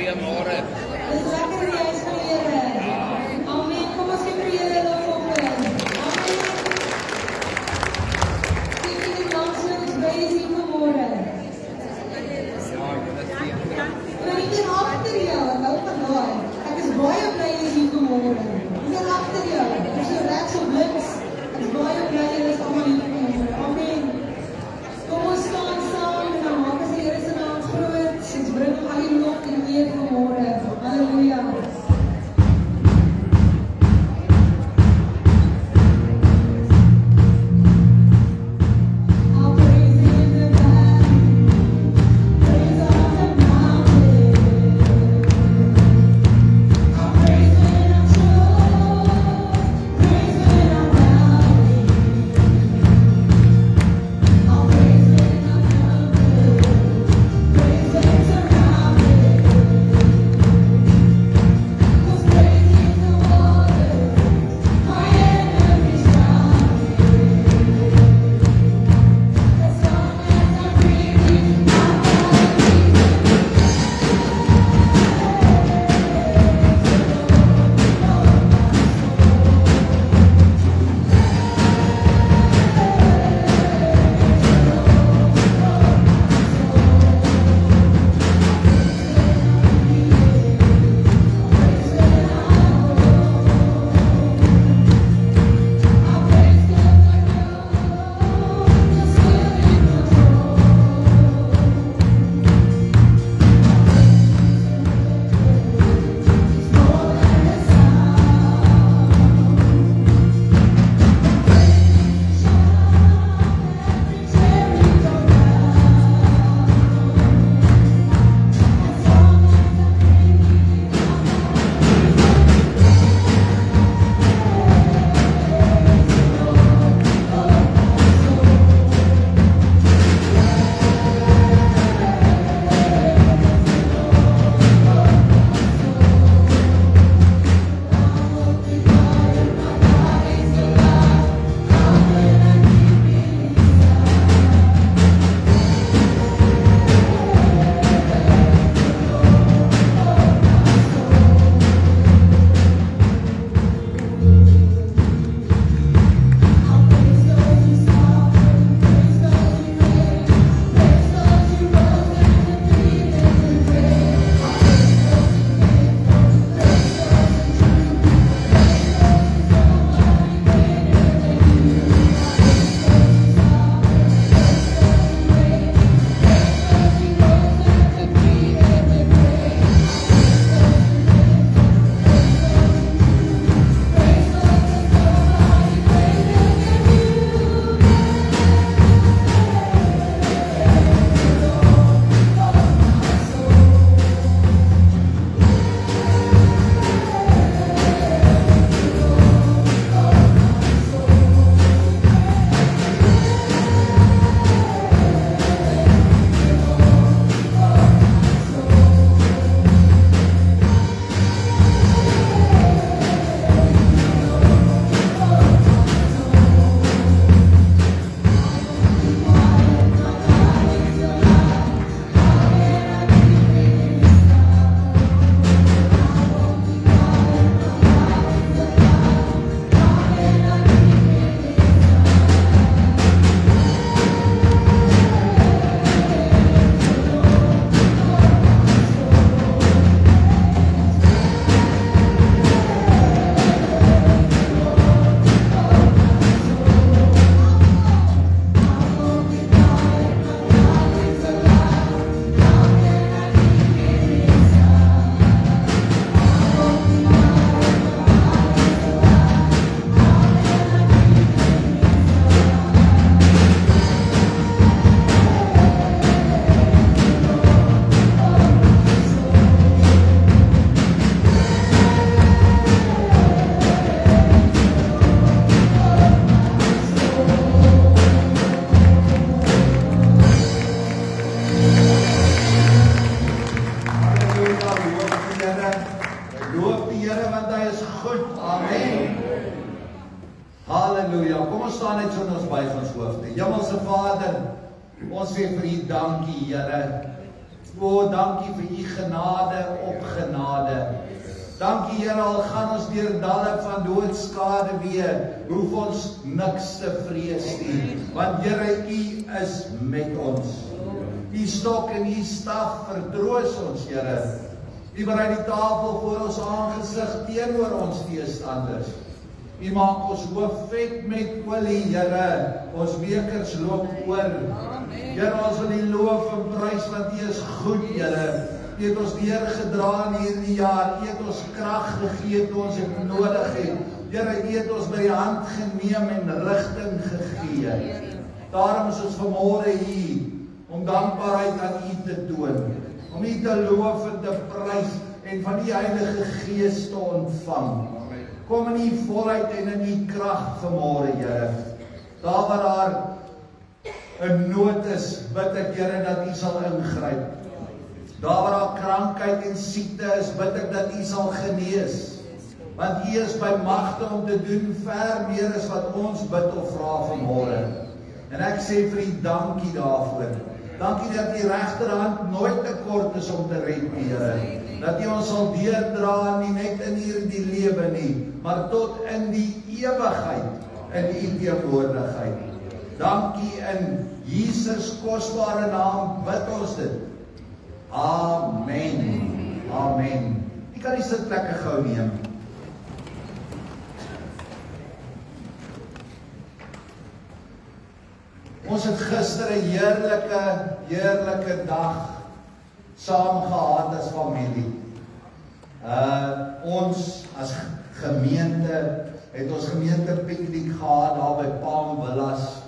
Goeiemôre. Dis lekker jy is van die Here. Amen. Kom ons gee vir die Here lof vanoggend. Amen. Kyk die announcements by die vanmôre. Kyk hier agter jou, hou van daai. Ek is baie bly jy is hier vanmôre. Hier agter jou. Dis so regs op links. Ek is baie bly jy is almal hier vanmôre. Amen. Kom ons staan saam en dan maak ons die Here se naam groot. Ons bring hom al die lof en eer vanmôre. staan net so in ons buig ons hoofde. Hemelse Vader, ons sê vir U dankie, Here. O, dankie vir U genade op genade. Dankie, Here, al gaan ons deur dalle van doodskade weer, hoef ons niks te vrees nie, want Here, U is met ons. U stok en U staf vertroos ons, Here. U berei die tafel voor ons aangesig teenoor ons teestanders. U maak ons hoof vet met olie, Here. Ons bekers loop oor. Here, ons wil U loof en prys, want U is goed, Here. U het ons deurgedra in hierdie jaar. U het ons krag gegee toe ons dit nodig het. Here, U het ons by die hand geneem en rigting gegee. Daarom is ons vanmôre hier om dankbaarheid aan U te toon, om U te loof en te prys en van die Heilige Gees te ontvang. Kom in U volheid en in U krag vanmôre, Here. Daar waar daar 'n nood is, bid ek, Here, dat U sal ingryp. Daar waar daar krankheid en siekte is, bid ek dat U sal genees. Want U is by magte om te doen ver meer as wat ons bid of vra vanmôre. En ek sê vir U dankie daarvoor. Dankie dat U regterhand nooit te kort is om te red, Here. Dat U ons sal deurdra nie net in hierdie lewe nie, maar tot in die ewigheid in U teenwoordigheid. Dankie in Jesus kosbare naam bid ons dit. Amen. Amen. Jy kan die sitplekke gou neem. Ons het gister 'n heerlike dag saam gehad as familie. Ons as gemeente het ons gemeentepiknik gehad daar by Palm Villas.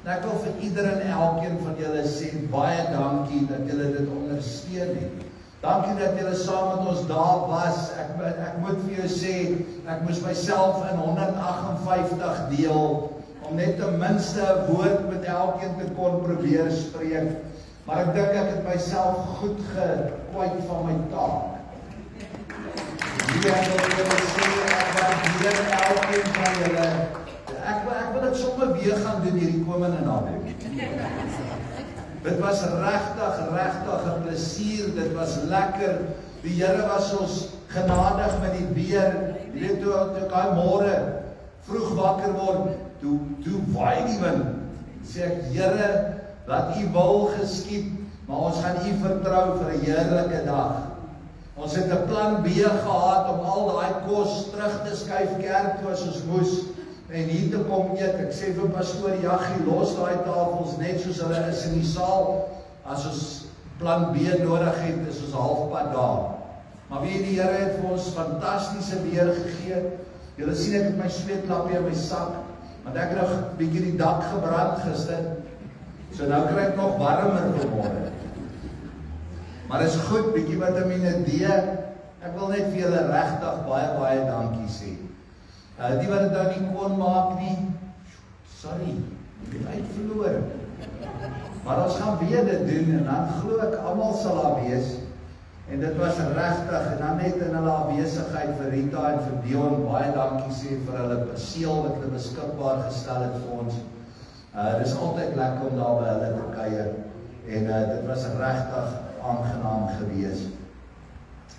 En ek wil vir ieder en elkeen van julle sê baie dankie dat julle dit ondersteun het. Dankie dat julle saam met ons daar was. Ek moet vir jou sê, ek moes myself in 158 deel om net ten minste 'n woord met elkeen te kon probeer spreek. Maar ek dink ek het myself goed gekwyt van my taak. Ek wil julle sê, ek waardeer elkeen van julle. Ek wil dit sommer weer gaan doen hierdie komende naweek. Dit was regtig 'n plesier, dit was lekker. Die Here was ons genadig met die weer. Jy weet toe ek daai môre vroeg wakker word, toe waai die wind. Sê ek, Here, laat U wil geskied, maar ons gaan U vertrou vir 'n heerlike dag. Ons het 'n plan B gehad om al daai kos terug te skuif kerk toe as ons moes en hier te kom eet. Ek sê vir pastoor Jaggie, los daai tafels net soos hulle is in die saal. As ons plan B nodig het, is ons halfpad daar. Maar weet jy, die Here het vir ons fantastiese weer gegee. Julle sien ek het my sweetlappie in my sak, want ek het nog 'n bietjie die dak gebrand gister. So nou kry ek nog warmer vanmôre. Maar is goed, bietjie Vitamine D. Ek wil net vir julle regtig baie dankie sê. Die wat dit nou nie kon maak nie, sorry, ek het uitverloor. Maar ons gaan weer dit doen en dan glo ek almal sal daar wees. En dit was regtig, en dan net in hulle afwesigheid vir Rita en vir Dion, baie dankie sê vir hulle perseel wat hulle beskikbaar gestel het vir ons. Dit is altyd lekker om daar by hulle te kuier. En dit was regtig aangenaam gewees.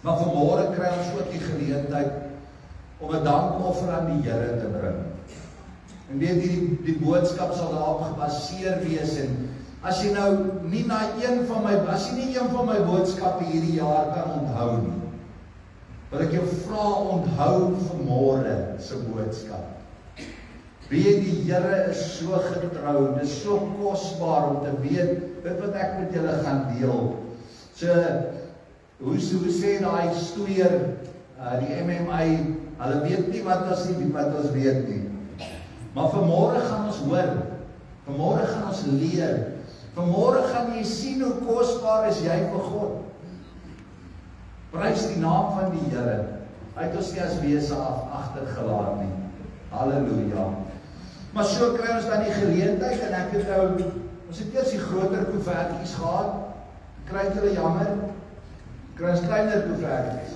Maar vanmôre kry ons ook die geleentheid om 'n dankoffer aan die Here te bring. En weet jy, die boodskap sal daarop gebaseer wees en as jy nou nie na een van my boodskappe hierdie jaar kan onthou nie, wil ek jou vra, onthou vanmôre se boodskap. Weet die Here is so getrou, dit is so kosbaar om te weet, dit wat ek met julle gaan deel. So, hoe sê daai stoeier, die MMA, hulle weet nie wat ons weet nie. Maar vanmôre gaan ons hoor, vanmôre gaan ons leer, vanmôre gaan jy sien hoe kosbaar is jy vir God. Prys die naam van die Here. Hy het ons nie as wese agtergelaat nie. Halleluja. Maar so kry ons dan die geleentheid en ek het nou, ons het eers die groter koevertjies gehad. Kry julle jammer? Kry ons kleiner koevertjies.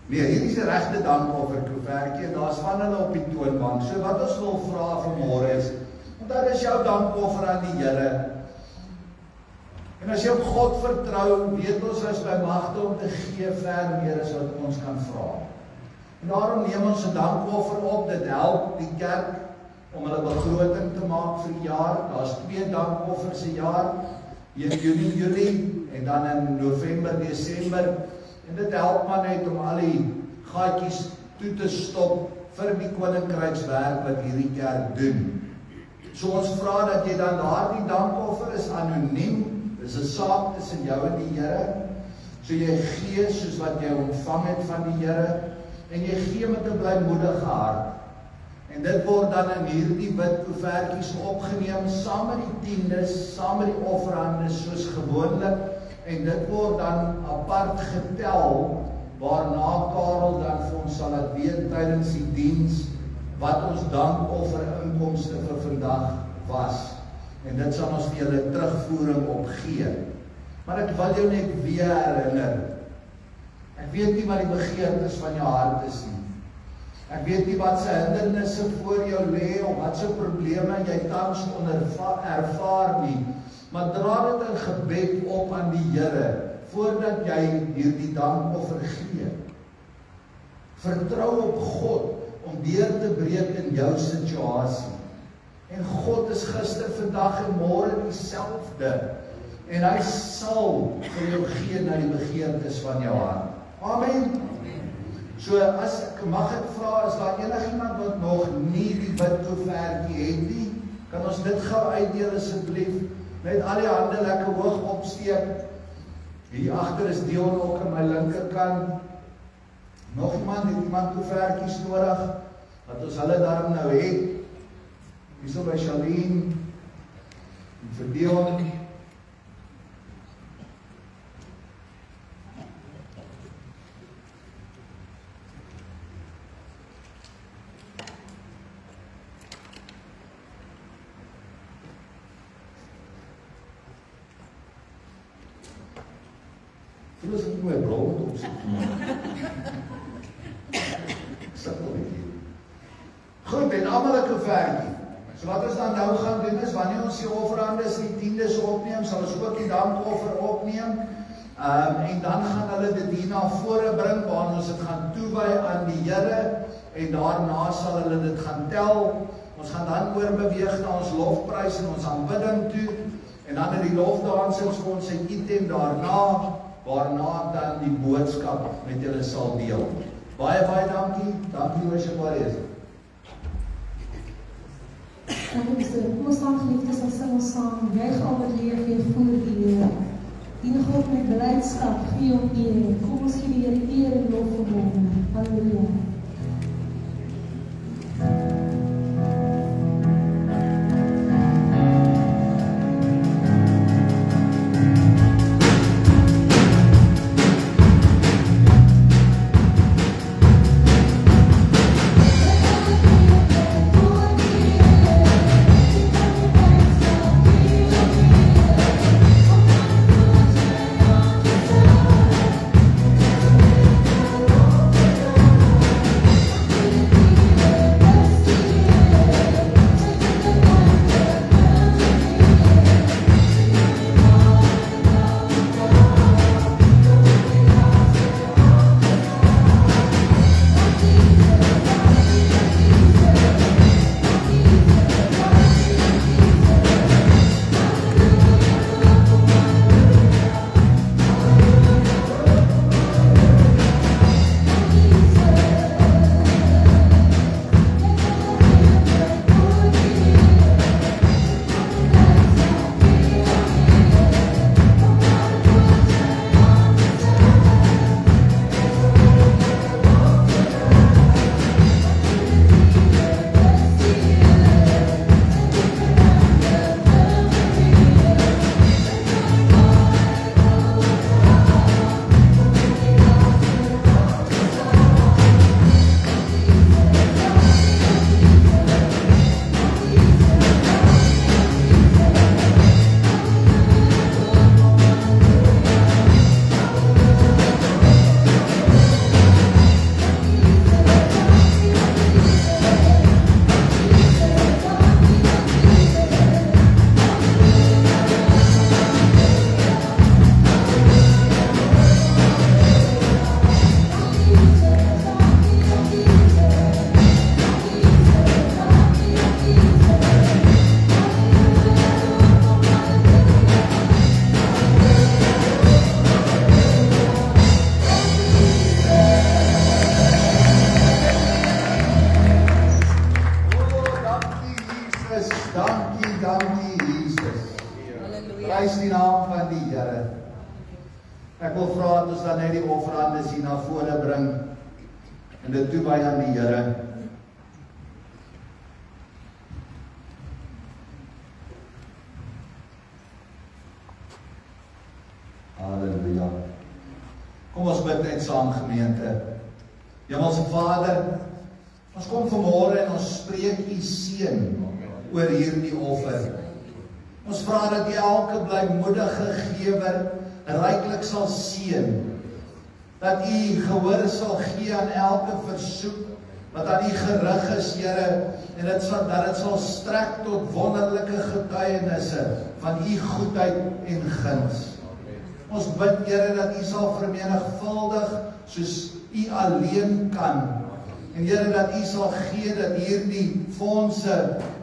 Nee, hier is die regte dankoffer koevertjie en daar's van hulle op die toonbank. So wat ons wil vra vanmôre is, want dit is jou dankoffer aan die Here. En as jy op God vertrou, weet ons is by magte om te gee ver meer as wat ons kan vra. En daarom neem ons 'n dankoffer op, dit help die kerk om hulle begroting te maak vir die jaar. Daar's 2 dankoffers 'n jaar, in Junie, Julie en dan in November, Desember. En dit help maar net om al die gaatjies toe te stop vir die koninkrykswerk wat hierdie kerk doen. So ons vra dat jy dan daardie dankoffer is anoniem, dis 'n saak tussen jou en die Here. So jy gee soos wat jy ontvang het van die Here en jy gee met 'n blymoedige hart. En dit word dan in hierdie wit koevertjies opgeneem saam met die tiendes, saam met die offerhandes soos gewoonlik. En dit word dan apart getel, waarna Karel dan vir ons sal laat weet tydens die diens wat ons dankoffer inkomste vir vandag was. En dit sal ons vir julle terugvoering op gee. Maar ek wil jou net weer herinner. Ek weet nie wat die begeertes van jou hart is nie. Ek weet nie wat se hindernisse voor jou lê of wat se probleme jy tans ervaar nie. Maar dra dit in gebed op aan die Here voordat jy hierdie dankoffer gee. Vertrou op God om deur te breek in jou situasie. En God is gister, vandag en môre dieselfde. En hy sal vir jou gee na die begeertes van jou hart. Amen. So as ek mag ek vra, is daar enigiemand wat nog nie die wit koevertjie het nie, kan ons dit gou uitdeel asseblief, net al die hande lekker hoog opsteek. Hier agter is Dion ook aan my linkerkant. Nog iemand, het iemand koevertjies nodig, wat ons hulle daarom nou het. Hier so by Charlene, en vir Dion. Voel as ek my bril moet opsit. Sikkel met hier. Goed, en almal 'n koevertjie. So wat ons dan nou gaan doen is, wanneer ons die offerhandes en die tiendes opneem, sal ons ook die dankoffer opneem. En dan gaan hulle dit hier na vore bring, waar ons dit gaan toewy aan die Here, en daarna sal hulle dit gaan tel. Ons gaan dan oorbeweeg na ons lofprys en ons aanbidding toe, en dan in die lofdansings vir ons 'n item daarna, waarna dan die boodskap met julle sal deel. Baie dankie. Dankie Worship Warriors. Dankie so. Kom ons staan geliefdes en sing ons saam. Jy gaan wat leer gee voor die Here. Dien God met blydskap, gee hom eer. Kom ons gee die Here eer en lof vir hom. Halleluja. Dankie Jesus. Prys die naam van die Here. Ek wil vra dat ons dan net die offerandes hier na vore bring en dit toewy aan die Here. Halleluja. Kom ons bid net saam, gemeente. Hemelse Vader, ons kom vanmôre en ons spreek U seën oor hierdie offer. Ons vra dat U elke blymoedige gewer ryklik sal seën. Dat U gehoor sal gee aan elke versoek wat aan U gerig is, Here, en dat dit sal strek tot wonderlike getuienisse van U goedheid en guns. Ons bid, Here, dat U sal vermenigvuldig soos U alleen kan. En Here, dat U sal gee dat hierdie fondse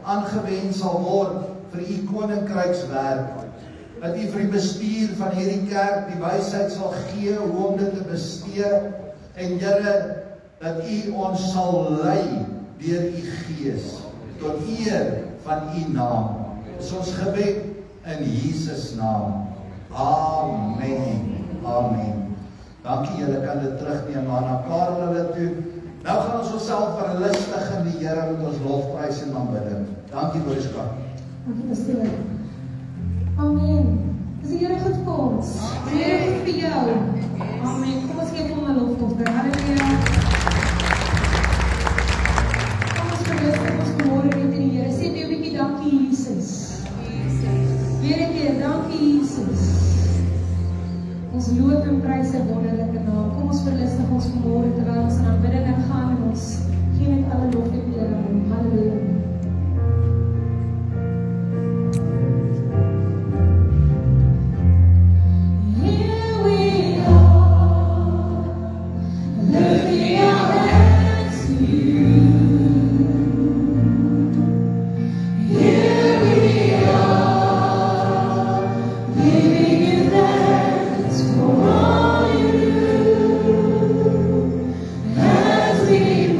aangewend sal word vir U koninkrykswerk. Dat U vir die bestuur van hierdie kerk die wysheid sal gee hoe om dit te bestee. En Here, dat U ons sal lei deur U Gees tot eer van U naam. Dis ons gebed in Jesus naam. Amen. Amen. Dankie, julle kan dit terugneem na Karel hulle toe. Nou gaan ons onsself verlustig in die Here met ons lofprys en aanbidding. Dankie, Boeska. Dankie, pastoor. Amen. Is die Here goed vir ons? Die Here goed vir jou. Amen. Kom ons geef hom 'n lofoffer. Halleluja. Kom ons verlustig ons vanmôre net in die Here. Sê net 'n bietjie dankie, Jesus. Weer 'n keer, dankie, Jesus. Ons loof en prys sy wonderlike naam. Kom ons verlustig ons vanmôre terwyl ons in aanbidding gaan en ons gee net alle lof en eer aan hom. Halleluja.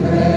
Pray.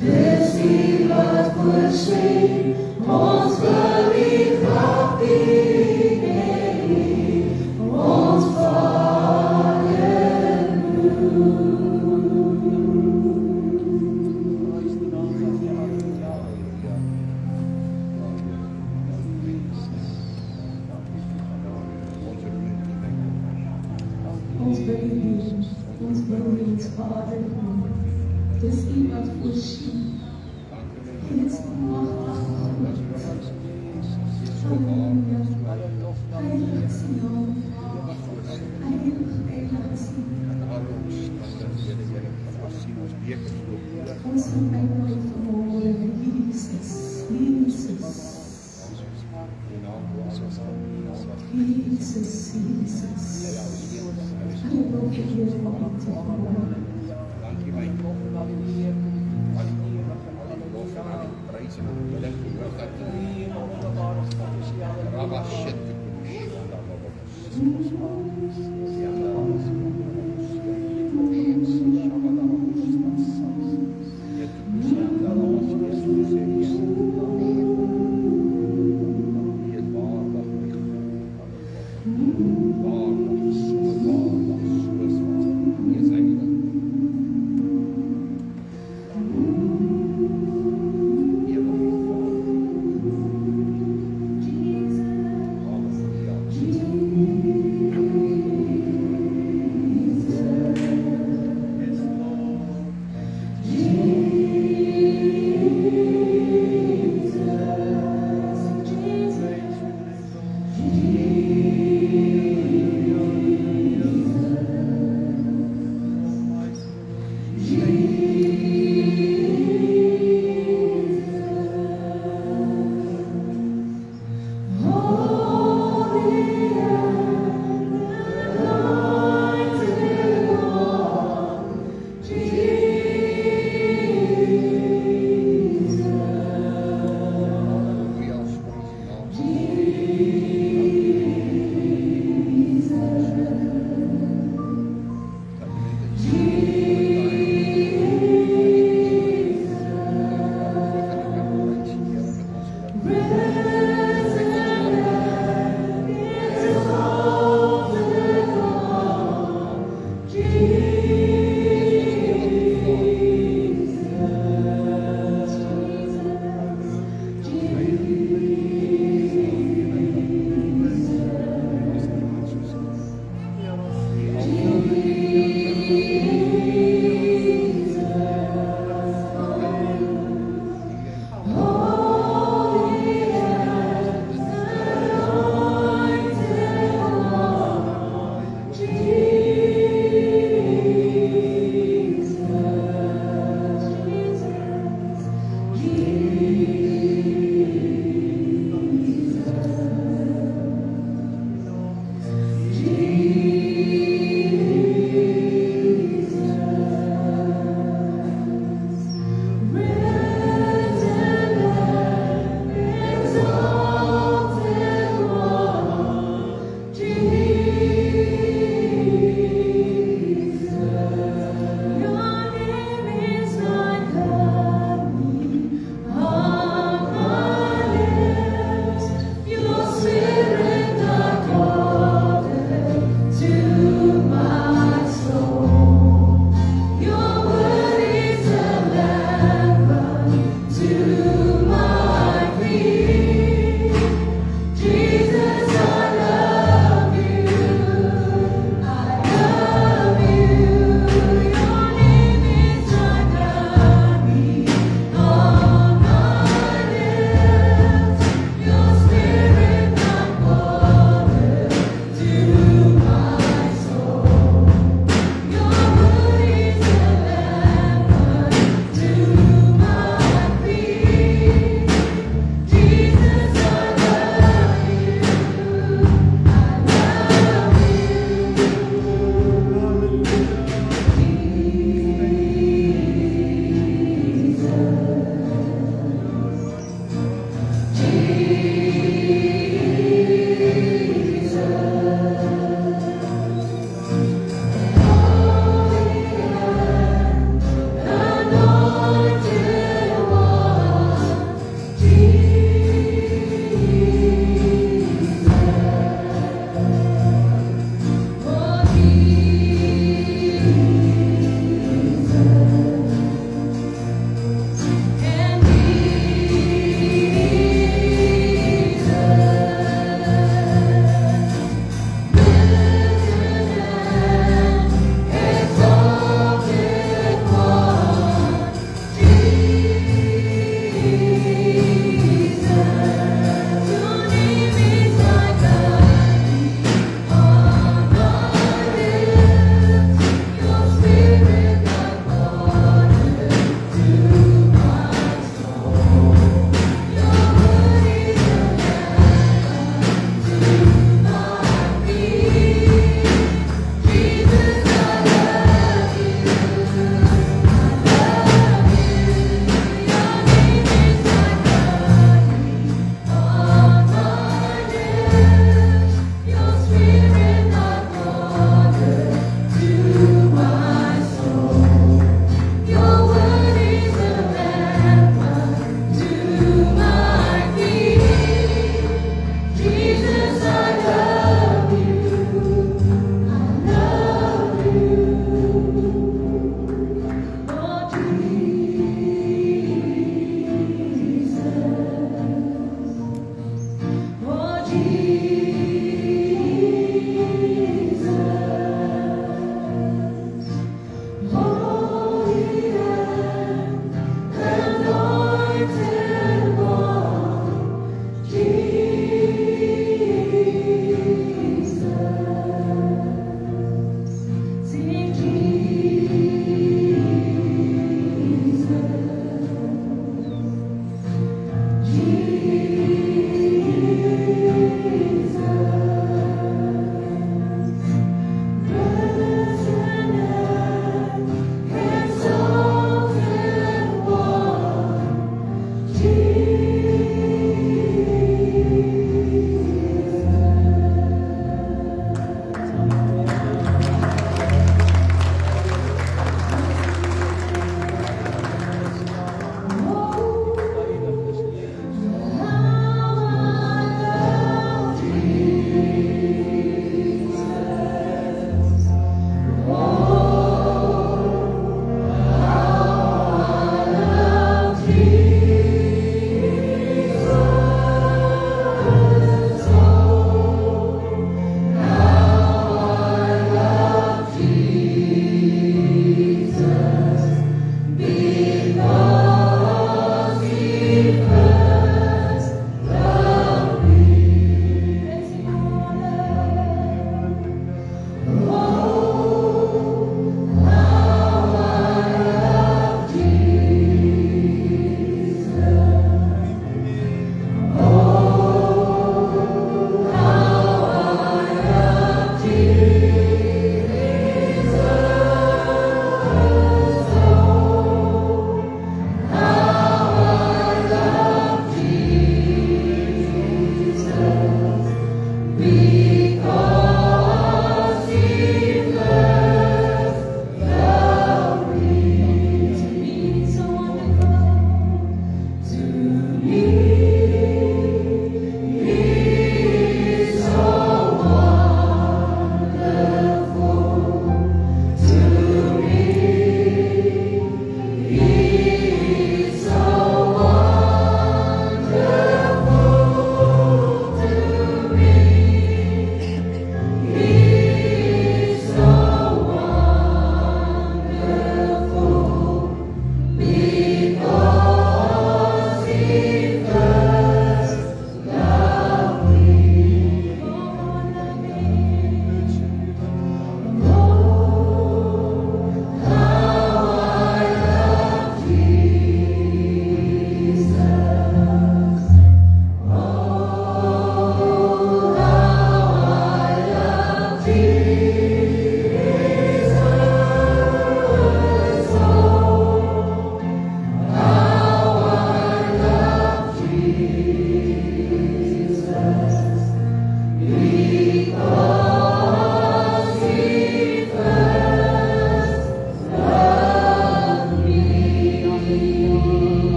Dis die wat voorsê, ons belief op die ons Vader ons belief, Vader, dis die wat voorsien, en het is machtig goed. Halleluja, heilig is die naam, heilig is die ons gaan uitnooi vanmorgen, Jesus, Jesus, Jesus, Jesus. I will give you all the glory. Dankie my God, al die eer, al die lof en al die prys en al die bedank behoort dat Rabba shit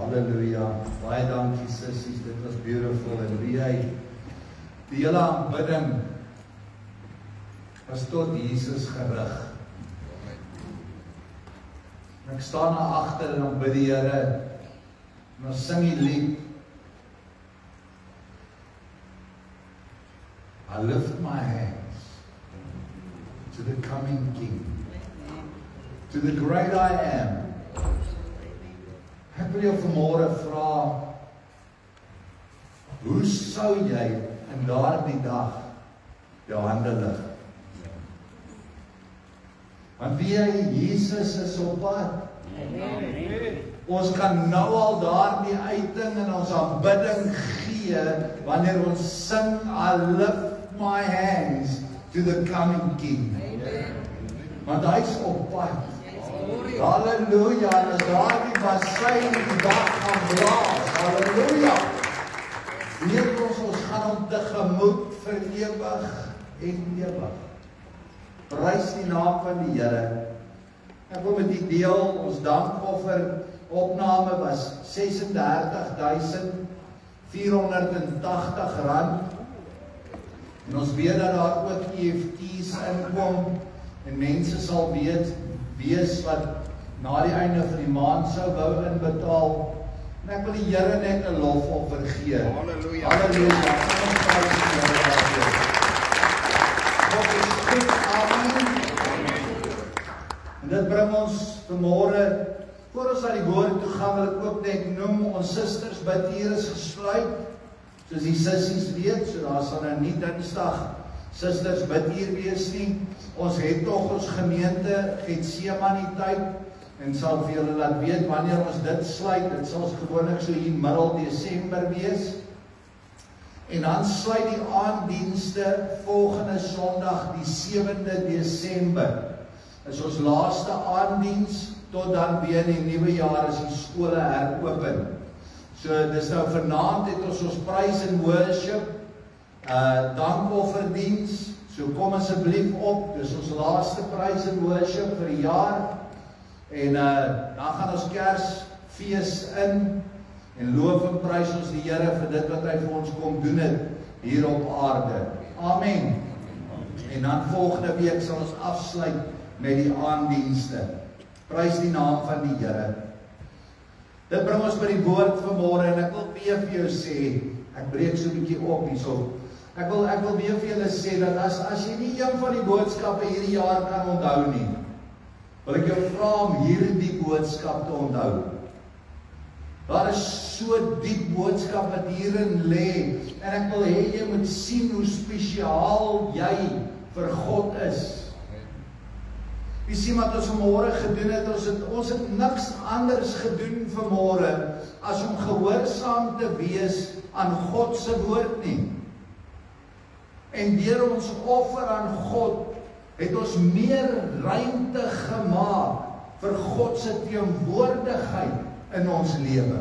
Halleluja. Baie dankie sissies, dit was beautiful. En wie hy, die hele aanbidding was tot Jesus gerig. En ek staan daar agter en dan bid die Here, en dan sing die lied. I lift my hands to the coming King, to the great I am. Ek wil jou vanmôre vra, hoe sou jy in daardie dag jou hande lig? Want wie hy, Jesus is op pad. Ons kan nou al daardie uiting in ons aanbidding gee, wanneer ons sing, I lift my hands to the coming King. Want hy is op pad. Halleluja, en as daardie bassein die dag gaan blaas, halleluja, weet ons gaan hom tegemoet vir ewig en ewig. Prys die naam van die Here. Ek wil met die deel, ons dankoffer opname was R36.480, en ons weet dat daar ook EFT's inkom, en mense sal wees wat na die einde van die maand sou wou inbetaal. En ek wil die Here net 'n lofoffer gee. Halleluja. Halleluja. God is goed. Amen. En dit bring ons vanmôre, voor ons aan die woord toe gaan, wil ek ook net noem, ons susters bid hier is gesluit, soos die sissies weet, so daar sal nou nie Dinsdag susters bid hier wees nie. Ons het tog ons gemeente Getsemane tyd, en sal vir julle laat weet wanneer ons dit sluit. Dit sal gewoonlik so hier middel Desember wees. En dan sluit die aanddienste volgende Sondag die 7de Desember. Is ons laaste aanddiens, tot dan weer in die nuwe jaar as die skole heropen. So dis nou vanaand het ons praise and worship, dankofferdiens. So kom asseblief op, dis ons laaste praise and worship vir die jaar. En dan gaan ons Kersfees in, en loof en prys ons die Here vir dit wat hy vir ons kom doen het hier op aarde. Amen. En dan volgende week sal ons afsluit met die aanddienste. Prys die naam van die Here. Dit bring ons by die woord vanmôre, en ek wil weer vir jou sê, ek breek so 'n bietjie op hierso. Ek wil weer vir julle sê dat as jy nie een van die boodskappe hierdie jaar kan onthou nie, wil ek jou vra om hierdie boodskap te onthou. Daar is so diep boodskap wat hierin lê, en ek wil hê jy moet sien hoe spesiaal jy vir God is. Jy sien wat ons vanmôre gedoen het, ons het niks anders gedoen vanmôre as om gehoorsaam te wees aan God se woord nie. En deur ons offer aan God het ons meer ruimte gemaak vir God se teenwoordigheid in ons lewe.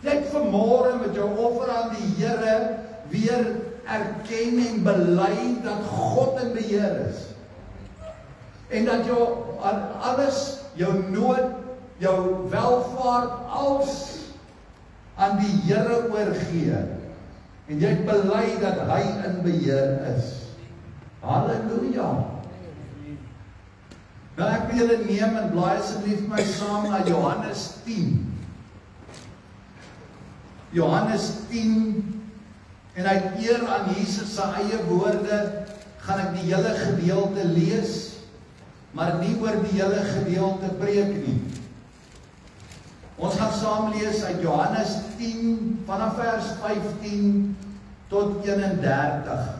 Jy het vanmôre met jou offer aan die Here weer erken en bely dat God in beheer is. En dat jou alles, jou nood, jou welvaart, alles aan die Here oorgee. En jy bely dat hy in beheer is. Halleluja. Nou ek wil julle neem en blaai asseblief my saam na Johannes 10. Johannes 10, en uit eer aan Jesus se eie woorde gaan ek die hele gedeelte lees, maar nie oor die hele gedeelte preek nie. Ons gaan saam lees uit Johannes 10 vanaf vers 15 tot 31.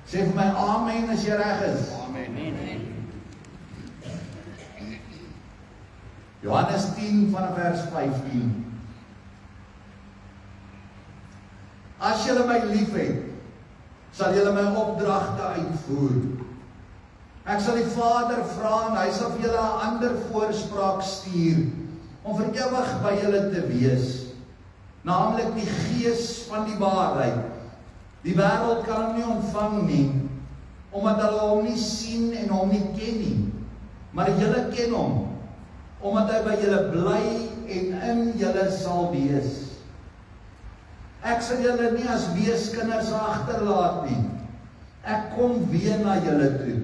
Sê vir my amen as jy reg is. Amen. Johannes 10 vanaf vers 15. As julle my liefhet, sal julle my opdragte uitvoer. Ek sal die Vader vra en hy sal vir julle 'n ander voorspraak stuur om vir ewig by julle te wees, naamlik die Gees van die waarheid. Die wêreld kan hom nie ontvang nie, omdat hulle hom nie sien en hom nie ken nie, maar julle ken hom, omdat hy by julle bly en in julle sal wees. Ek sal julle nie as weeskinders agterlaat nie. Ek kom weer na julle toe.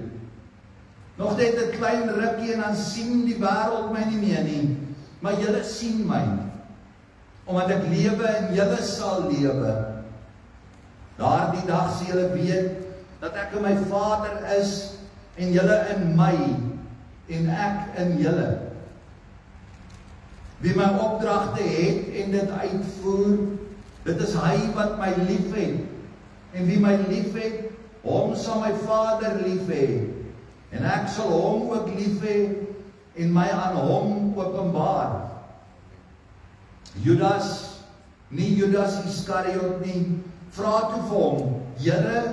Nog net 'n klein rukkie en dan sien die wêreld my nie meer nie, maar julle sien my, omdat ek lewe en julle sal lewe. Daardie dag sal julle weet dat ek in my Vader is en julle in my en ek in julle. Wie my opdragte het en dit uitvoer, dit is hy wat my lief het. En wie my lief het, hom sal my Vader lief hê. En ek sal hom ook lief hê en my aan hom openbaar. Judas, nie Judas Iskariot nie, vra toe vir hom, Here,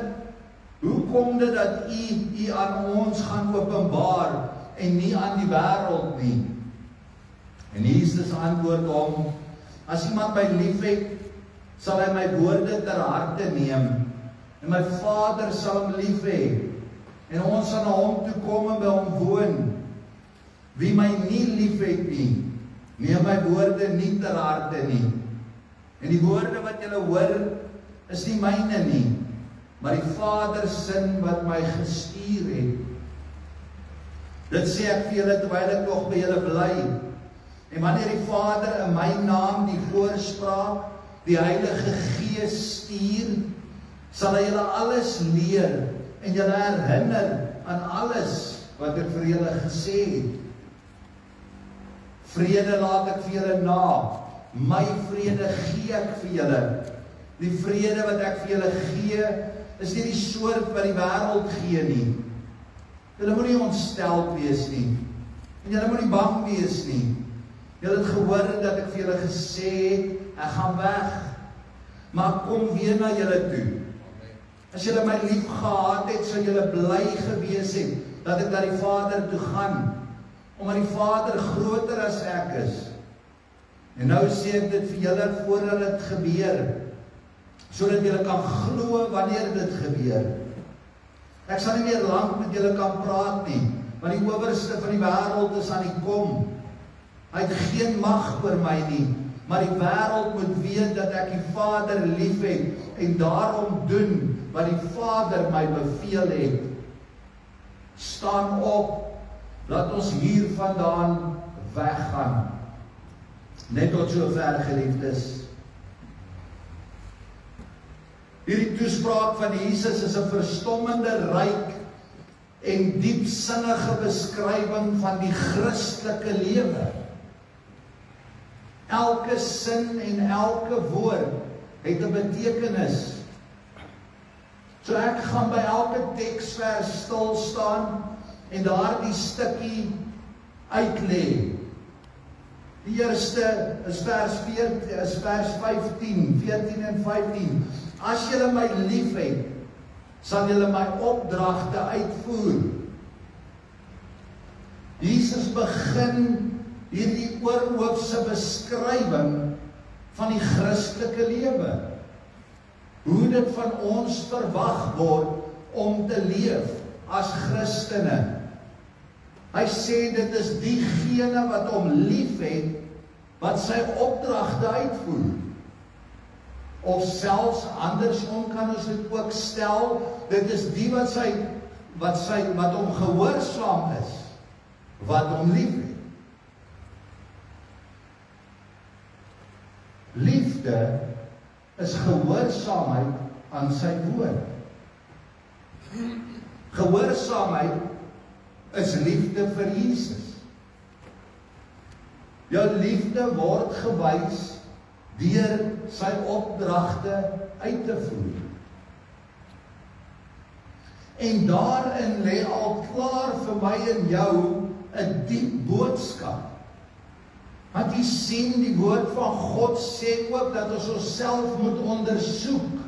hoe kom dit dat u aan ons gaan openbaar en nie aan die wêreld nie? En Jesus antwoord hom, as iemand my lief het, sal hy my woorde ter harte neem, en my Vader sal hom lief hê, en ons sal na hom toe kom en by hom woon. Wie my nie lief het nie, neem my woorde nie ter harte nie. En die woorde wat julle hoor, is nie myne nie, maar die Vader sin wat my gestuur het. Dit sê ek vir julle terwyl ek nog by julle bly. En wanneer die Vader in my naam die voorspraak, die Heilige Gees stuur, sal hy julle alles leer en julle herinner aan alles wat ek vir julle gesê het. Vrede laat ek vir julle na, my vrede gee ek vir julle. Die vrede wat ek vir julle gee, is nie die soort wat die wêreld gee nie. Julle moet nie ontsteld wees nie, en julle moet nie bang wees nie. Julle het gehoor dat ek vir julle gesê het, ek gaan weg, maar ek kom weer na julle toe. As julle my lief gehad het, sal julle bly gewees het, dat ek na die Vader toe gaan, omdat die Vader groter as ek is. En nou sê ek dit vir julle voordat dit gebeur, sodat julle kan glo wanneer dit gebeur. Ek sal nie meer lank met julle kan praat nie, want die owerste van die wêreld is aan die kom. Hy het geen mag oor my nie, maar die wêreld moet weet dat ek die Vader lief het en daarom doen wat die Vader my beveel het. Staan op, laat ons hier vandaan weggaan. Net tot sover, geliefdes. Hierdie toespraak van Jesus is 'n verstommende ryk en diepsinnige beskrywing van die Christelike lewe. Elke sin en elke woord het 'n betekenis. So ek gaan by elke teksvers stil staan en daardie stukkie uitlê. Die eerste is vers 15, 14 en 15. As julle my lief het, sal julle my opdragte uitvoer. Jesus begin hierdie oorhoofse beskrywing van die Christelike lewe. Hoe dit van ons verwag word om te leef as Christene. Hy sê dit is diegene wat hom lief het, wat sy opdragte uitvoer. Of selfs andersom kan ons dit ook stel, dit is die wat hom gehoorsaam is, wat hom lief het. Liefde is gehoorsaamheid aan sy woord. Gehoorsaamheid is liefde vir Jesus. Jou liefde word gewys deur sy opdragte uit te voer. En daarin lê al klaar vir my en jou 'n diep boodskap. Want jy sien die woord van God sê ook dat ons onsself moet ondersoek.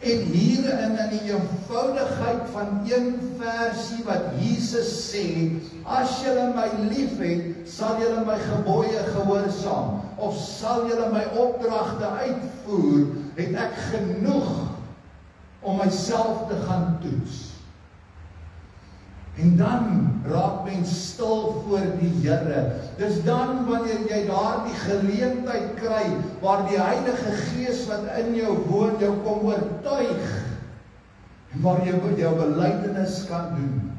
En hierin in die eenvoudigheid van een versie wat Jesus sê, as julle my lief het, sal julle my gebooie gehoorsaam, of sal julle my opdragte uitvoer, het ek genoeg om myself te gaan toets. En dan raak mens stil voor die Here. Dis dan wanneer jy daardie geleentheid kry, waar die Heilige Gees wat in jou woon, jou kom oortuig, en waar jy jou belydenis kan doen,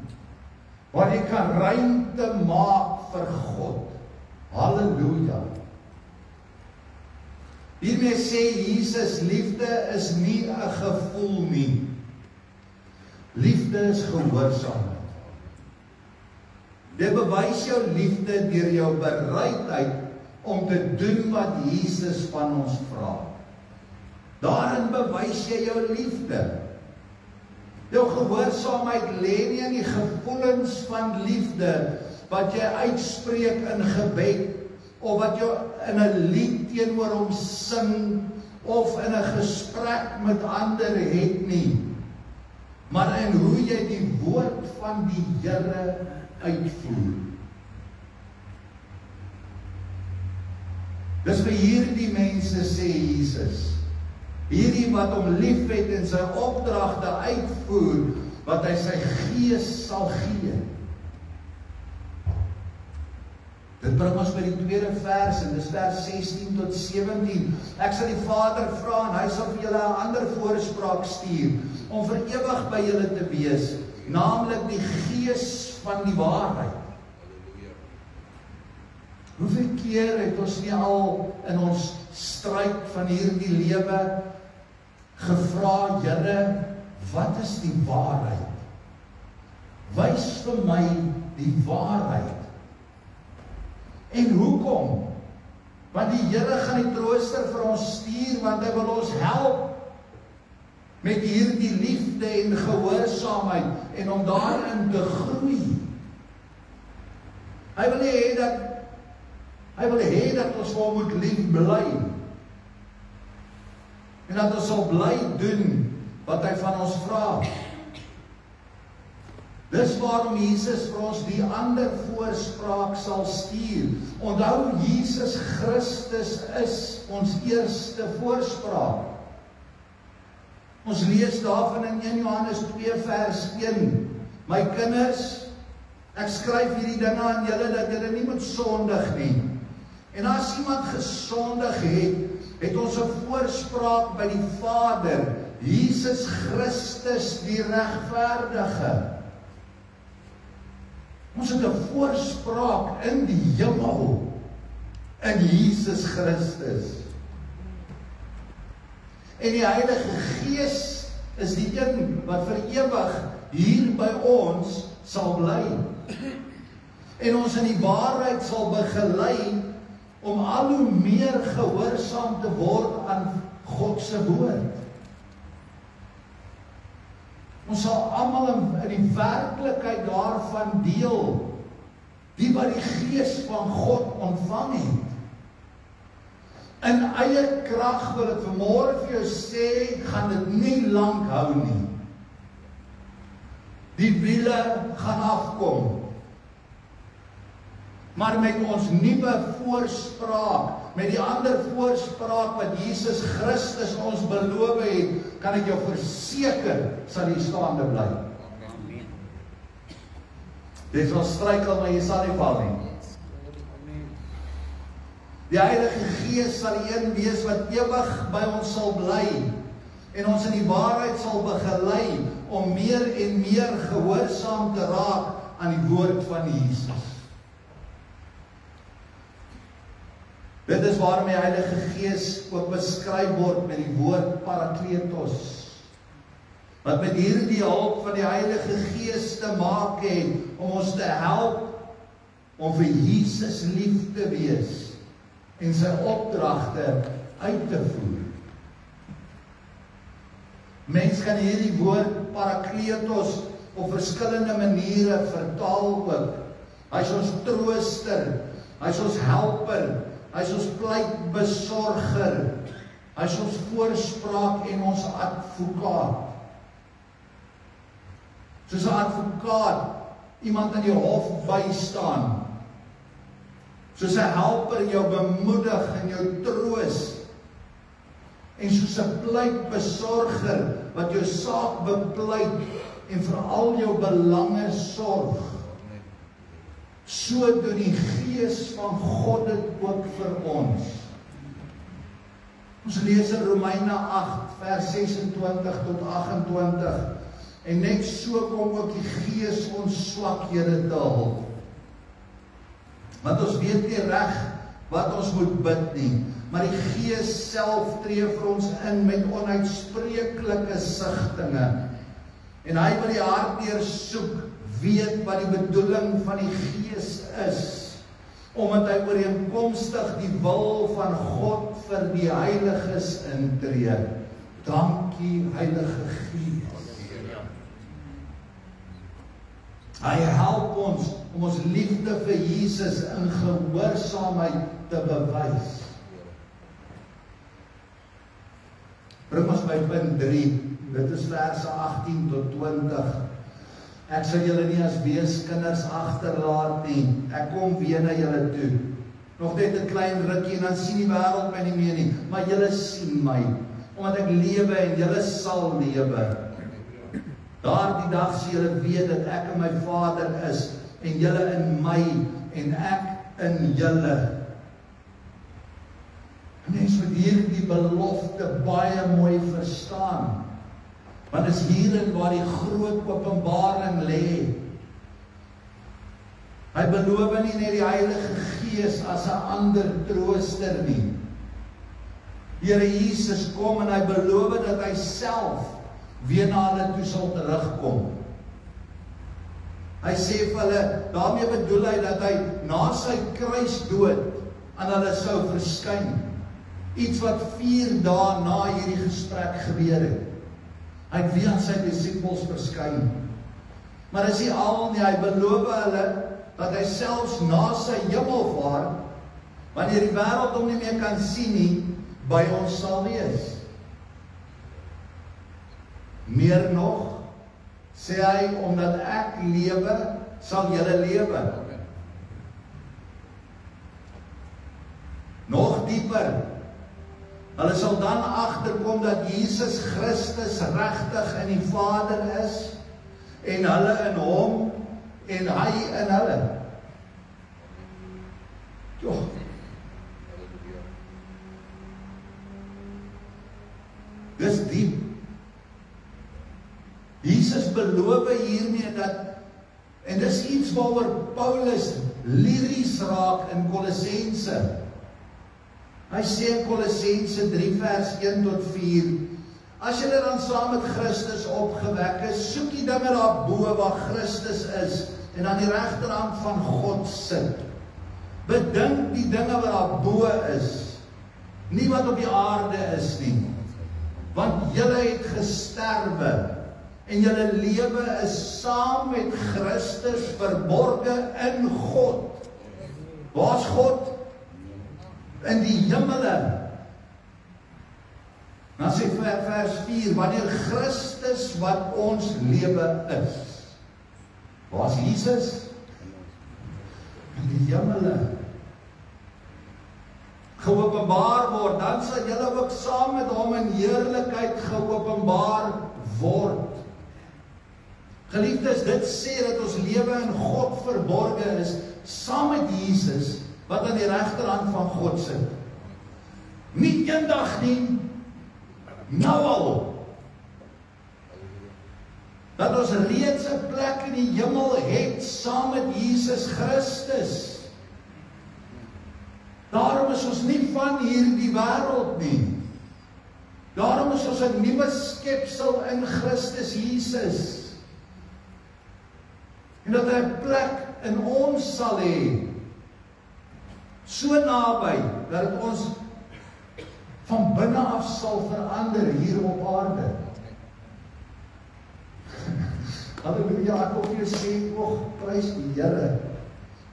waar jy kan ruimte maak vir God. Halleluja. Hiermee sê Jesus, liefde is nie 'n gevoel nie. Liefde is gehoorsaamheid. Jy bewys jou liefde deur jou bereidheid om te doen wat Jesus van ons vra. Daarin bewys jy jou liefde. Jou gehoorsaamheid lê nie in die gevoelens van liefde wat jy uitspreek in gebed, of wat jy in 'n lied teenoor hom sing, of in 'n gesprek met ander het nie, maar in hoe jy die woord van die Here uitvoer. Dis vir hierdie mense, sê Jesus, hierdie wat hom lief het en sy opdragte uitvoer, wat hy sy gees sal gee. Dit bring ons by die tweede vers, en dis vers 16 tot 17. Ek sal die Vader vra, en hy sal vir julle 'n ander voorspraak stuur, om vir ewig by julle te wees, naamlik die Gees van die waarheid. Hoeveel keer het ons nie al in ons stryd van hierdie lewe gevra, Here, wat is die waarheid? Wys vir my die waarheid. En hoekom? Want die Here gaan die Trooster vir ons stuur, want hy wil ons help met hierdie liefde en gehoorsaamheid, en om daarin te groei. Hy wil hê dat ons hom moet lief bly, en dat ons sal bly doen wat hy van ons vra. Dis waarom Jesus vir ons die ander voorspraak sal stuur. Onthou, Jesus Christus is ons eerste voorspraak. Ons lees daarvan in 1 Johannes 2 vers 1. My kinders, ek skryf hierdie dinge aan julle, dat julle nie moet sondig nie. En as iemand gesondig het ons 'n voorspraak by die Vader, Jesus Christus die regverdige. Ons het 'n voorspraak in die hemel, in Jesus Christus. En die Heilige Gees is die een wat vir ewig hier by ons sal bly. En ons in die waarheid sal begelei om al hoe meer gehoorsaam te word aan God se woord. Ons sal almal in die werklikheid daarvan deel, die wat die Gees van God ontvang het. In eie krag wil ek vanmôre vir jou sê, gaan dit nie lank hou nie. Die wiele gaan afkom. Maar met ons nuwe voorspraak, met die ander voorspraak wat Jesus Christus ons beloof het, kan ek jou verseker, sal jy staande bly. Jy sal struikel, maar jy sal nie val nie. Die Heilige Gees sal die een wees wat ewig by ons sal bly, en ons in die waarheid sal begelei om meer en meer gehoorsaam te raak aan die woord van Jesus. Dit is waarom die Heilige Gees ook beskryf word met die woord Parakletos, wat met hierdie hulp van die Heilige Gees te maak het, om ons te help om vir Jesus lief te wees en sy opdragte uit te voer. Mens kan hierdie woord Parakletos op verskillende maniere vertaal ook. Hy is ons trooster, hy is ons helper, hy is ons pleitbesorger, hy is ons voorspraak en ons advokaat. Soos 'n advokaat iemand in die hof bystaan, soos 'n helper jou bemoedig en jou troos, en soos 'n pleitbesorger wat jou saak bepleit en vir al jou belange sorg. So doen die Gees van God dit ook vir ons. Ons lees in Romeine 8 vers 26 tot 28 en net so kom ook die Gees ons swakhede te hulp. Want ons weet nie reg wat ons moet bid nie, maar die Gees self tree vir ons in met onuitspreeklike sigtinge. En hy wat die hart deursoek, weet wat die bedoeling van die Gees is, omdat hy ooreenkomstig die wil van God vir die heiliges intree. Dankie, Heilige Gees. Hy help ons om ons liefde vir Jesus in gehoorsaamheid te bewys. Bring ons by punt 3, dit is verse 18 tot 20. Ek sal julle nie as weeskinders agterlaat nie, ek kom weer na julle toe. Nog net 'n klein rukkie en dan sien die wêreld my nie meer nie, maar julle sien my, omdat ek lewe en julle sal lewe. Daardie dag sal julle weet dat ek in my Vader is, en julle in my, en ek in julle. Mens moet hierdie belofte baie mooi verstaan, want is hierin waar die groot openbaring lê. Hy beloof nie net die Heilige Gees as 'n ander trooster nie. Here Jesus kom en hy beloof dat hy self weer na hulle toe sal terugkom. Hy sê vir hulle, daarmee bedoel hy dat hy na sy kruisdood aan hulle sou verskyn. Iets wat 4 dae na hierdie gesprek gebeur het. Hy het weer aan sy disippels verskyn. Maar is nie al nie, hy beloof hulle dat hy selfs na sy hemelvaart, wanneer die wêreld hom nie meer kan sien nie, by ons sal wees. Meer nog, sê hy, omdat ek lewe, sal julle lewe. Nog dieper, hulle sal dan agterkom dat Jesus Christus regtig in die Vader is, en hulle in hom, en hy in hulle. Jo. Dis diep. Jesus beloof hiermee dat, en dis iets waaroor Paulus lyries raak in Kolossense. Hy sê in Kolossense 3 vers 1 tot 4, as julle dan saam met Christus opgewek is, soek die dinge daarbo waar Christus is, en aan die regterhand van God sit. Bedink die dinge wat daarbo is, nie wat op die aarde is nie, want julle het gesterwe, en julle lewe is saam met Christus verborge in God. Waar's God? In die hemele. Dan sê vers 4, wanneer Christus wat ons lewe is. Waar's Jesus? In die hemele. Geopenbaar word, dan sal julle ook saam met hom in heerlikheid geopenbaar word. Geliefdes, dit sê dat ons lewe in God verborge is, saam met Jesus, wat aan die regterhand van God sit. Nie eendag nie, nou al. Dat ons reeds 'n plek in die hemel het, saam met Jesus Christus. Daarom is ons nie van hierdie wêreld nie. Daarom is ons 'n nuwe skepsel in Christus Jesus. En dat hy 'n plek in ons sal hê, so naby, dat het ons van binne af sal verander hier op aarde. Halleluja, ek wil vir jou sê, prys die Here.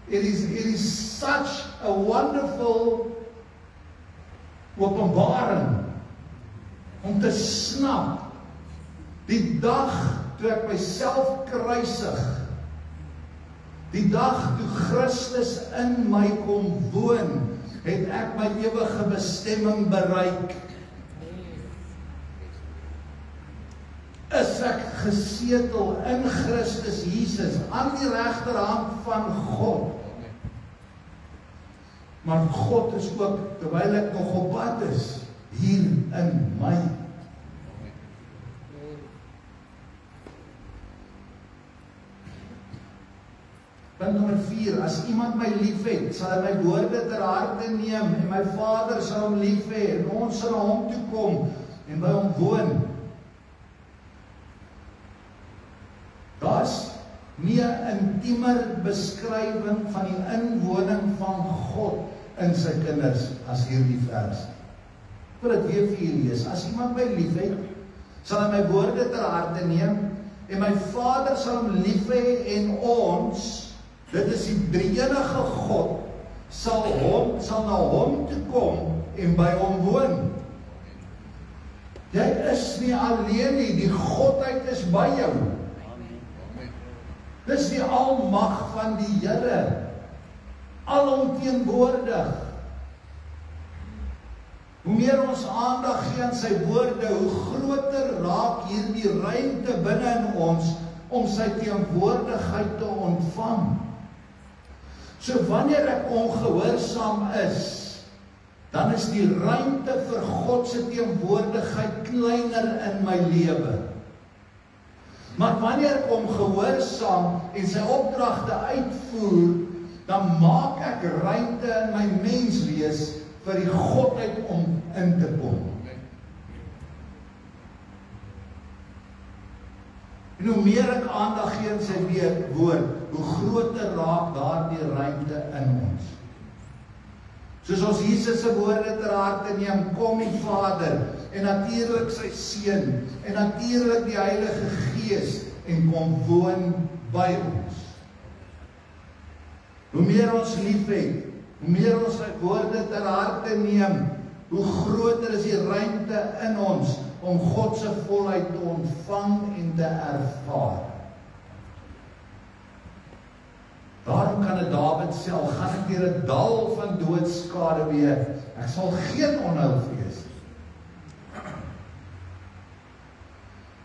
It is such a wonderful openbaring om te snap, die dag toe ek myself kruisig, die dag toe Christus in my kom woon, het ek my ewige bestemming bereik. Is ek gesetel in Christus Jesus, aan die regterhand van God. Maar God is ook, terwyl ek nog op pad is, hier in my. Punt nommer 4, as iemand my lief het, sal hy my woorde ter harte neem, en my Vader sal hom lief hê, en ons sal na hom toe kom, en by hom woon. Daar is nie 'n intiemer beskrywing van die inwoning van God in sy kinders as hierdie vers. Ek wil dit weer vir julle lees. As iemand my lief het, sal hy my woorde ter harte neem, en my Vader sal hom lief hê, en ons, dit is die drie-enige God, sal na hom toe kom en by hom woon. Jy is nie alleen nie, die Godheid is by jou. Dis die almag van die Here, alomteenwoordig. Hoe meer ons aandag gee aan sy woorde, hoe groter raak hierdie ruimte binne in ons om sy teenwoordigheid te ontvang. So wanneer ek ongehoorsaam is, dan is die ruimte vir God se teenwoordigheid kleiner in my lewe. Maar wanneer ek hom gehoorsaam en sy opdragte uitvoer, dan maak ek ruimte in my menswees vir die Godheid om in te kom. En hoe meer ek aandag gee aan sy woord, hoe groter raak daardie ruimte in ons. Soos ons Jesus se woorde ter harte neem, kom die Vader, en natuurlik sy Seun, en natuurlik die Heilige Gees, en kom woon by ons. Hoe meer ons lief het, hoe meer ons sy woorde ter harte neem, hoe groter is die ruimte in ons, om God se volheid te ontvang en te ervaar. Daarom kan het Dawid sê, al gaan ek deur 'n dal van doodskade weer, ek sal geen onheil vrees.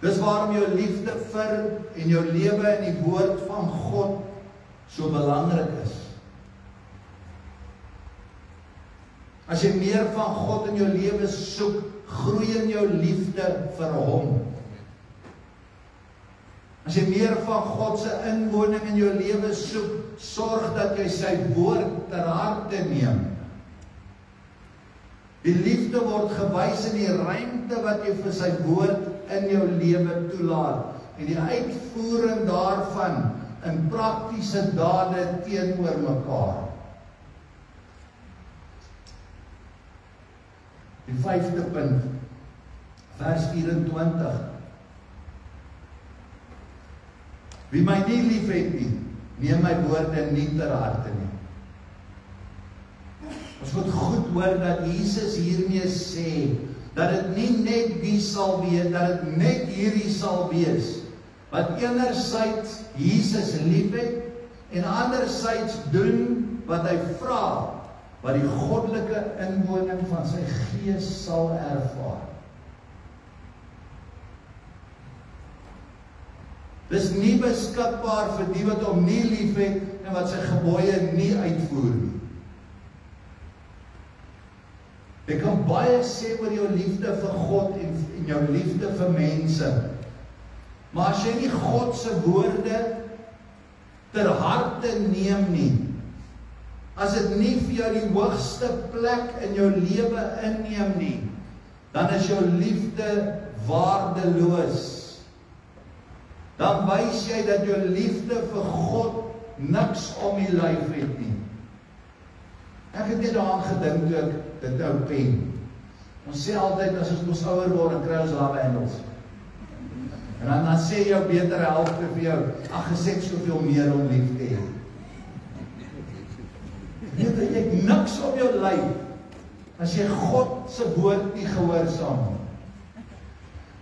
Dis waarom jou liefde vir en jou lewe in die woord van God so belangrik is. As jy meer van God in jou lewe soek, groei in jou liefde vir hom. As jy meer van God se inwoning in jou lewe soek, sorg dat jy sy woord ter harte neem. Die liefde word gewys in die ruimte wat jy vir sy woord in jou lewe toelaat, en die uitvoering daarvan in praktiese dade teenoor mekaar. Die 5de punt, vers 24. Wie my nie lief het nie, neem my woorde nie ter harte nie. Ons moet goed hoor dat Jesus hiermee sê, dat dit nie net die sal wees, dat dit net hierdie sal wees, wat enerzijds Jesus lief het, en anderzijds doen wat hy vra, wat die goddelike inwoning van sy gees sal ervaar. Dis nie beskikbaar vir die wat hom nie lief het, en wat sy gebooie nie uitvoer nie. Jy kan baie sê oor jou liefde vir God en jou liefde vir mense, maar as jy nie God se woorde ter harte neem nie, as dit nie vir jou die hoogste plek in jou lewe inneem nie, dan is jou liefde waardeloos. Dan wys jy dat jou liefde vir God niks om die lyf het nie. Ek het net daaraan gedink toe ek dit nou pen. Ons sê altyd, as ons ouer word, dan kry ons love handles. En dan sê jou betere helfte vir jou, ag, gesê soveel meer om lief te hê. Jy het niks op jou lyf, as jy God se woord nie gehoorsaam nie.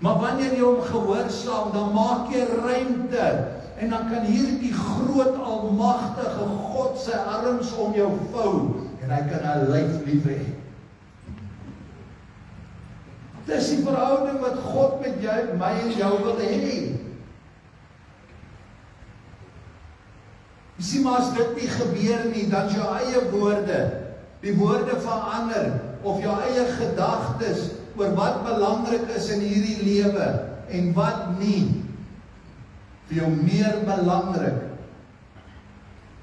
Maar wanneer jy hom gehoorsaam, dan maak jy ruimte, en dan kan hierdie groot almagtige God sy arms om jou vou, en hy kan 'n lyf lief hê. Dis die verhouding wat God met jou, my en jou wil hê. Sien maar as dit nie gebeur nie, dan jou eie woorde, die woorde van ander, of jou eie gedagtes, oor wat belangrik is in hierdie lewe, en wat nie, vir jou meer belangrik,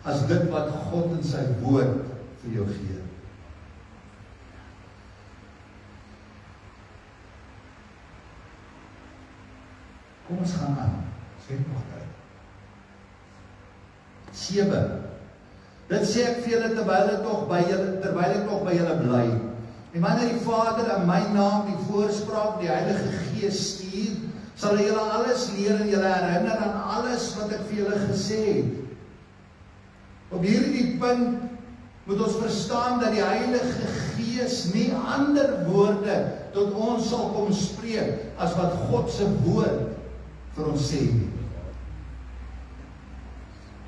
as dit wat God in sy woord vir jou gee. Kom ons gaan aan, sê nog tyd. 7. Dit sê ek vir julle terwyl ek nog by julle bly. En wanneer die Vader in my naam die voorspraak, die Heilige Gees stuur, sal hy julle alles leer en julle herinner aan alles wat ek vir julle gesê het. Op hierdie punt moet ons verstaan dat die Heilige Gees nie ander woorde tot ons sal kom spreek as wat God se woord vir ons sê nie.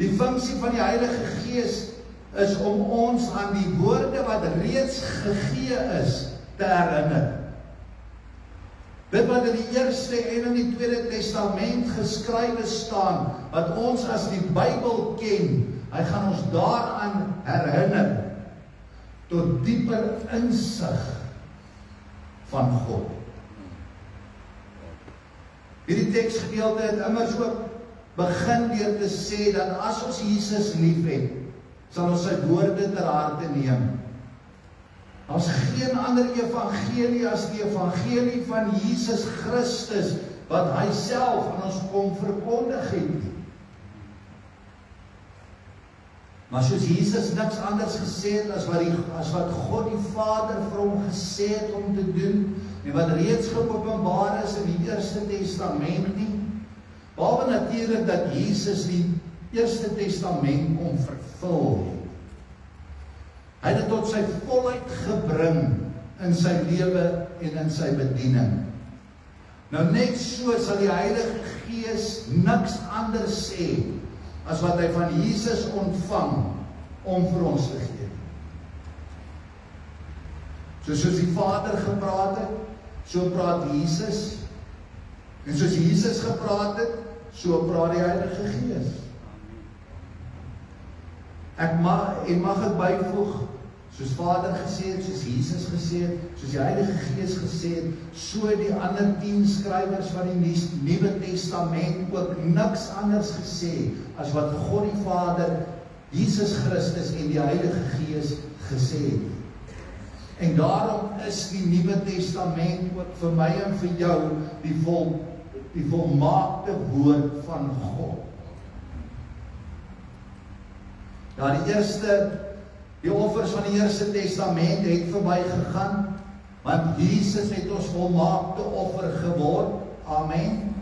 Die funksie van die Heilige Gees is om ons aan die woorde wat reeds gegee is te herinner. Dit wat in die Eerste en in die Tweede Testament geskrywe staan, wat ons as die Bybel ken, hy gaan ons daaraan herinner tot dieper insig van God. Hierdie teksgedeelte het immers ook begin deur te sê dat as ons Jesus liefhet, sal ons sy woorde ter harte neem. Daar's geen ander evangelie as die evangelie van Jesus Christus wat hy self aan ons kom verkondig het. Maar soos Jesus niks anders gesê het as wat God die Vader vir hom gesê het om te doen, en wat reeds geopenbaar is in die Eerste Testament nie, behalwe natuurlik dat Jesus die Eerste Testament kom vervul het. Hy het dit tot sy volheid gebring in sy lewe en in sy bediening. Nou net so sal die Heilige Gees niks anders sê as wat hy van Jesus ontvang om vir ons te gee. Soos die Vader gepraat het, so praat Jesus. En soos Jesus gepraat het, so praat die Heilige Gees. Mag ek byvoeg, soos Vader gesê het, soos Jesus gesê het, soos die Heilige Gees gesê het, so die ander 10 skrywers van die Nuwe Testament ook niks anders gesê as wat God die Vader, Jesus Christus en die Heilige Gees gesê het. En daarom is die Nuwe Testament ook vir my en vir jou die volmaakte woord van God. Ja, die offers van die Eerste Testament het verby gegaan, want Jesus het ons volmaakte offer geword. Amen.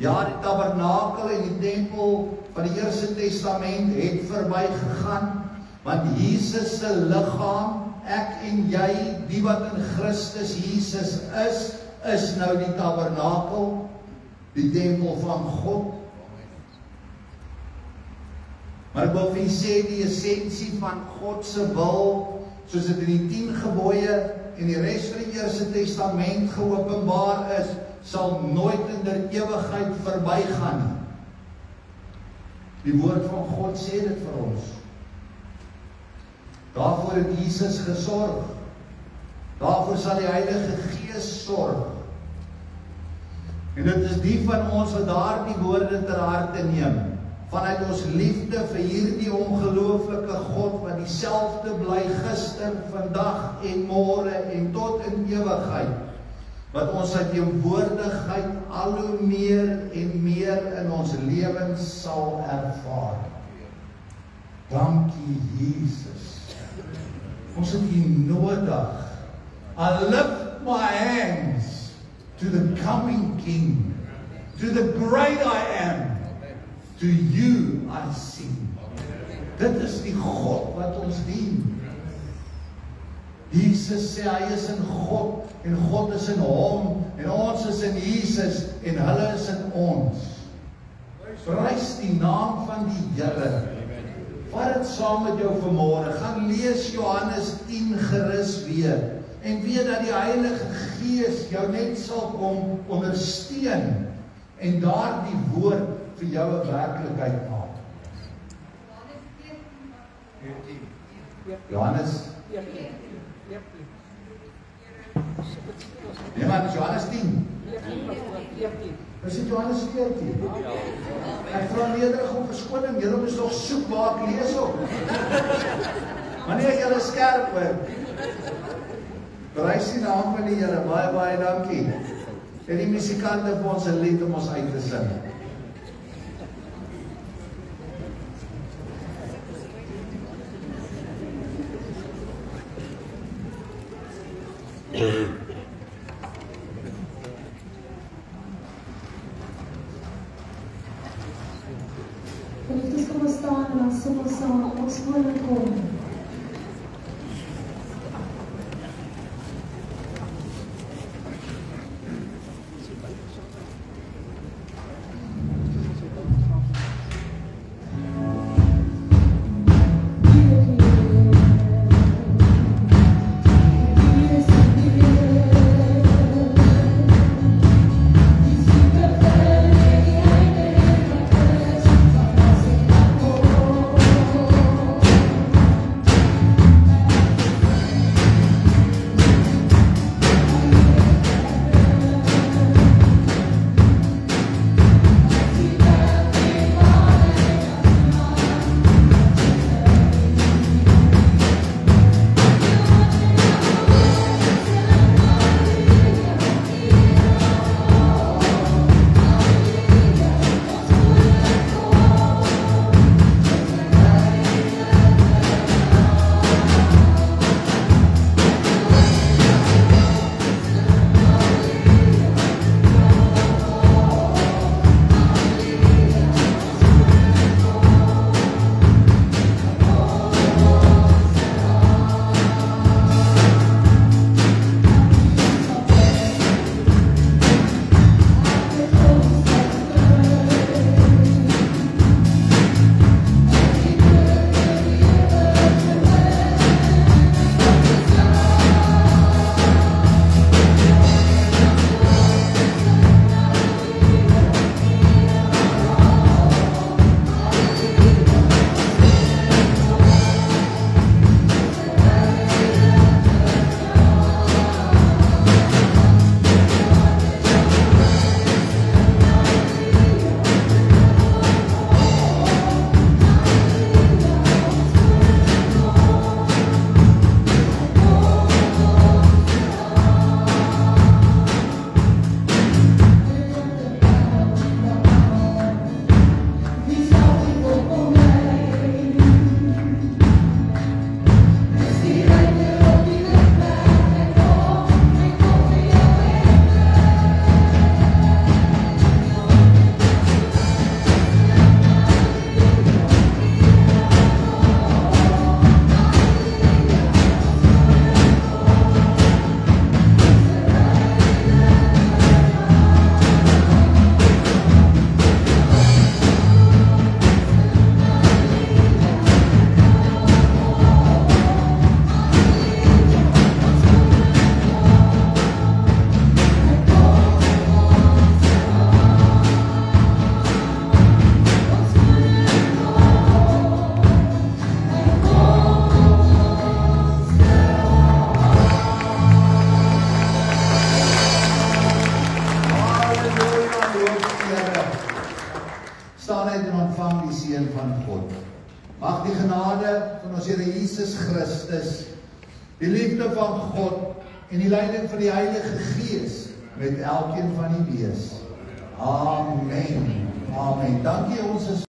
Ja, die tabernakel en die tempel van die Eerste Testament het verby gegaan, want Jesus se liggaam, ek en jy, die wat in Christus Jesus is nou die tabernakel, die tempel van God. Maar ek wil vir julle sê, die essensie van God se wil, soos dit in die 10 gebooie en die res van die Eerste Testament geopenbaar is, sal nooit in der ewigheid verbygaan nie. Die woord van God sê dit vir ons. Daarvoor het Jesus gesorg. Daarvoor sal die Heilige Gees sorg. En dit is die van ons wat daardie woorde ter harte neem, vanuit ons liefde vir hierdie ongelooflike God, wat dieselfde bly gister, vandag en môre en tot in ewigheid, wat ons sy teenwoordigheid al hoe meer en meer in ons lewens sal ervaar. Dankie Jesus. Ons het U nodig. I lift my hands to the coming King, to the great I am. To you I sing. Dit is die God wat ons dien. Jesus sê hy is in God, en God is in hom, en ons is in Jesus, en hulle is in ons. Prys die naam van die Here. Vat dit saam met jou vanmôre. Gaan lees Johannes 10 gerus weer, en weet dat die Heilige Gees jou net sal kom ondersteun, en daardie woord vir jou 'n werklikheid maak. Johannes? Nee man, is Johannes 10? Is dit Johannes 14? Ek vra nederig om verskoning, julle moes nog soek waar ek lees op. Wanneer julle skerp word. Prys die naam van die Here, baie, baie dankie. En die musikante vir ons 'n lied om ons uit te sing. Geliefdes, kom ons staan en dan sing ons saam, ons koning kom. Mag die genade van ons Here Jesus Christus, die liefde van God en die leiding van die Heilige Gees met elkeen van u wees. Amen. Amen. Dankie ons is